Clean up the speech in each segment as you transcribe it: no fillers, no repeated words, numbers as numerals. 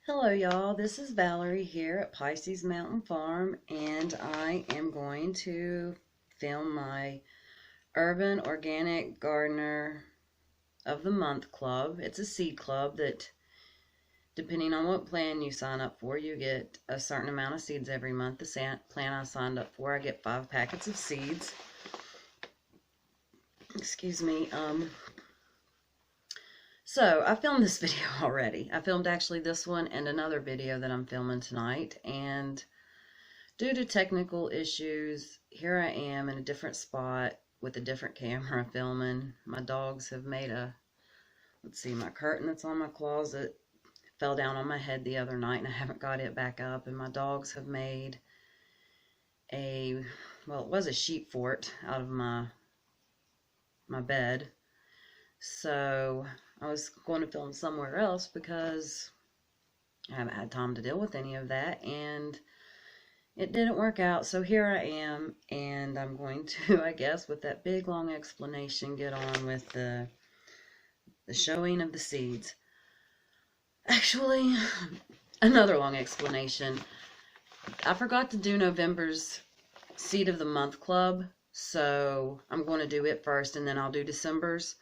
Hello y'all, this is Valerie here at Pisces Mountain Farm, and I am going to film my Urban Organic Gardener of the Month Club. It's a seed club that, depending on what plan you sign up for, you get a certain amount of seeds every month. The plan I signed up for, I get 5 packets of seeds. Excuse me. So I filmed this video already. I filmed actually this one and another video that I'm filming tonight, and due to technical issues, here I am in a different spot with a different camera filming. My dogs have made let's see, my curtain that's on my closet fell down on my head the other night and I haven't got it back up, and my dogs have made it was a sheep fort out of my bed. So I was going to film somewhere else because I haven't had time to deal with any of that, and it didn't work out. So here I am, and I'm going to, I guess, with that big long explanation, get on with the showing of the seeds. Actually, another long explanation. I forgot to do November's Seed of the Month Club, so I'm going to do it first, and then I'll do December's.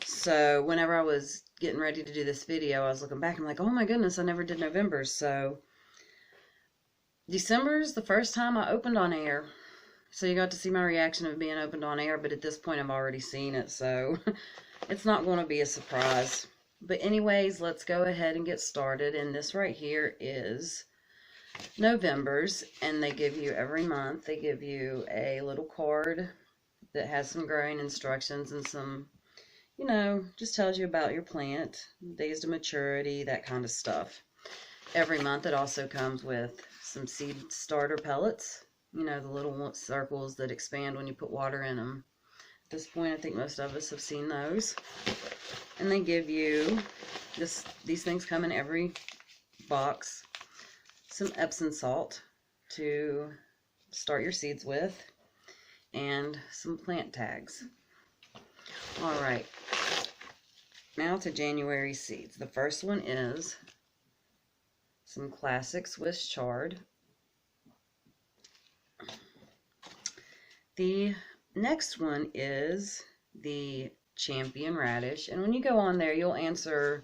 So whenever I was getting ready to do this video, I was looking back and I'm like, oh my goodness, I never did November's. So December's the first time I opened on air. So you got to see my reaction of being opened on air, but at this point I've already seen it, so it's not going to be a surprise. But anyways, let's go ahead and get started. And this right here is November's, and they give you every month, they give you a little card that has some growing instructions and some, you know, just tells you about your plant, days to maturity, that kind of stuff. Every month it also comes with some seed starter pellets, you know, the little circles that expand when you put water in them. At this point, I think most of us have seen those. And they give you, these things come in every box, some Epsom salt to start your seeds with, and some plant tags. All right, now to January seeds. The first one is some classic Swiss chard. The next one is the champion radish, and when you go on there, you'll answer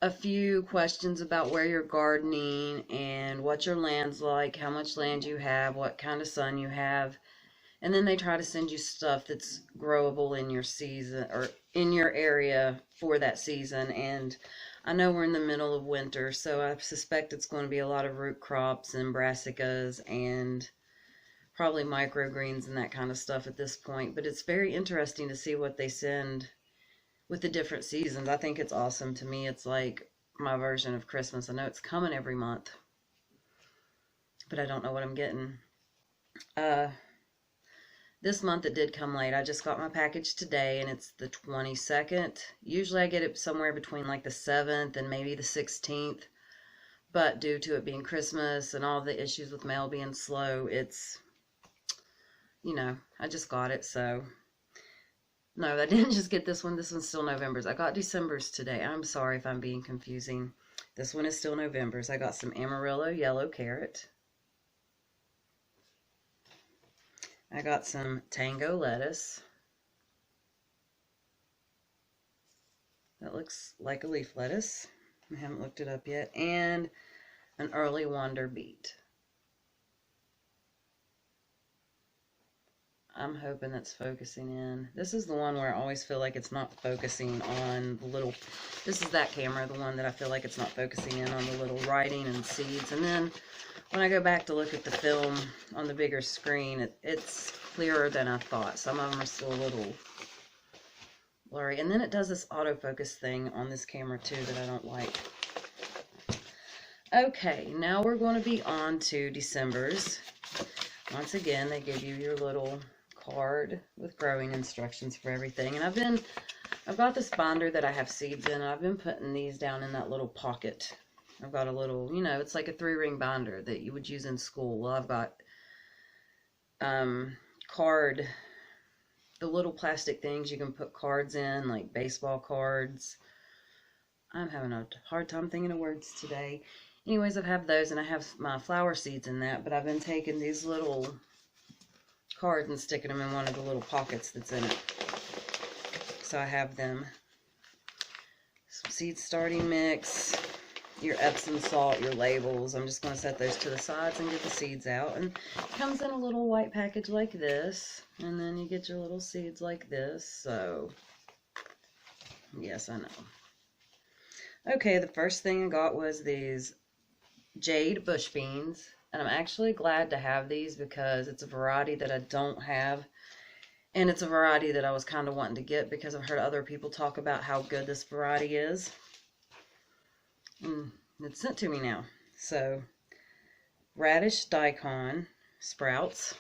a few questions about where you're gardening and what your land's like, how much land you have, what kind of sun you have. And then they try to send you stuff that's growable in your season or in your area for that season. And I know we're in the middle of winter, so I suspect it's going to be a lot of root crops and brassicas and probably microgreens and that kind of stuff at this point. But it's very interesting to see what they send with the different seasons. I think it's awesome. To me, it's like my version of Christmas. I know it's coming every month, but I don't know what I'm getting. This month it did come late. I just got my package today, and it's the 22nd. Usually I get it somewhere between like the 7th and maybe the 16th. But due to it being Christmas and all the issues with mail being slow, it's, you know, I just got it. So, no, I didn't just get this one. This one's still November's. I got December's today. I'm sorry if I'm being confusing. This one is still November's. I got some Amarillo yellow carrot. I got some tango lettuce. That looks like a leaf lettuce. I haven't looked it up yet. And an early wonder beet. I'm hoping that's focusing in. This is the one where I always feel like it's not focusing on the little, this is that camera, the one that I feel like it's not focusing in on the little writing and seeds. And then when I go back to look at the film on the bigger screen, it's clearer than I thought. Some of them are still a little blurry. And then it does this autofocus thing on this camera too that I don't like. Okay, now we're going to be on to December's. Once again, they give you your little card with growing instructions for everything. And I've got this binder that I have seeds in, and I've been putting these down in that little pocket. I've got a little, you know, it's like a 3-ring binder that you would use in school. Well, I've got card, the little plastic things you can put cards in, like baseball cards, I'm having a hard time thinking of words today. Anyways, I have those, and I have my flower seeds in that, but I've been taking these little cards and sticking them in one of the little pockets that's in it. So I have them. Some seed starting mix, your Epsom salt, your labels. I'm just going to set those to the sides and get the seeds out. And it comes in a little white package like this. And then you get your little seeds like this. So, yes, I know. Okay, the first thing I got was these Jade bush beans. And I'm actually glad to have these because it's a variety that I don't have. And it's a variety that I was kind of wanting to get because I've heard other people talk about how good this variety is. And it's sent to me now. So, Radish Daikon sprouts.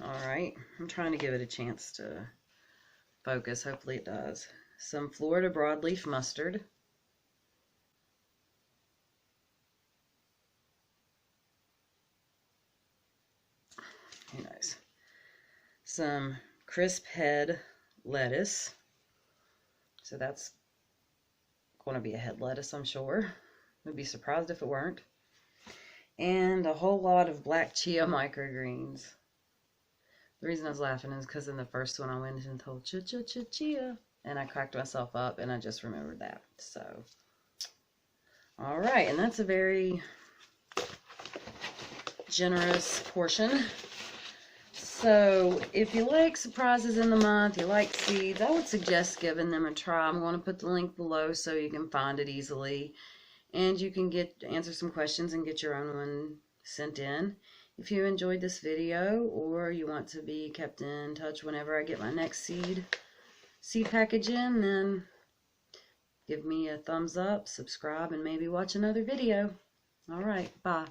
Alright, I'm trying to give it a chance to focus. Hopefully it does. Some Florida broadleaf mustard. Who knows? Some crisp head lettuce. So that's going to be a head lettuce, I'm sure. I'd be surprised if it weren't. And a whole lot of black chia microgreens. The reason I was laughing is because in the first one I went and told chia, and I cracked myself up, and I just remembered that. So, all right, and that's a very generous portion. So, if you like surprises in the month, you like seeds, I would suggest giving them a try. I'm going to put the link below so you can find it easily, and you can answer some questions and get your own one sent in. If you enjoyed this video, or you want to be kept in touch whenever I get my next seed package in, then give me a thumbs up, subscribe, and maybe watch another video. All right, bye.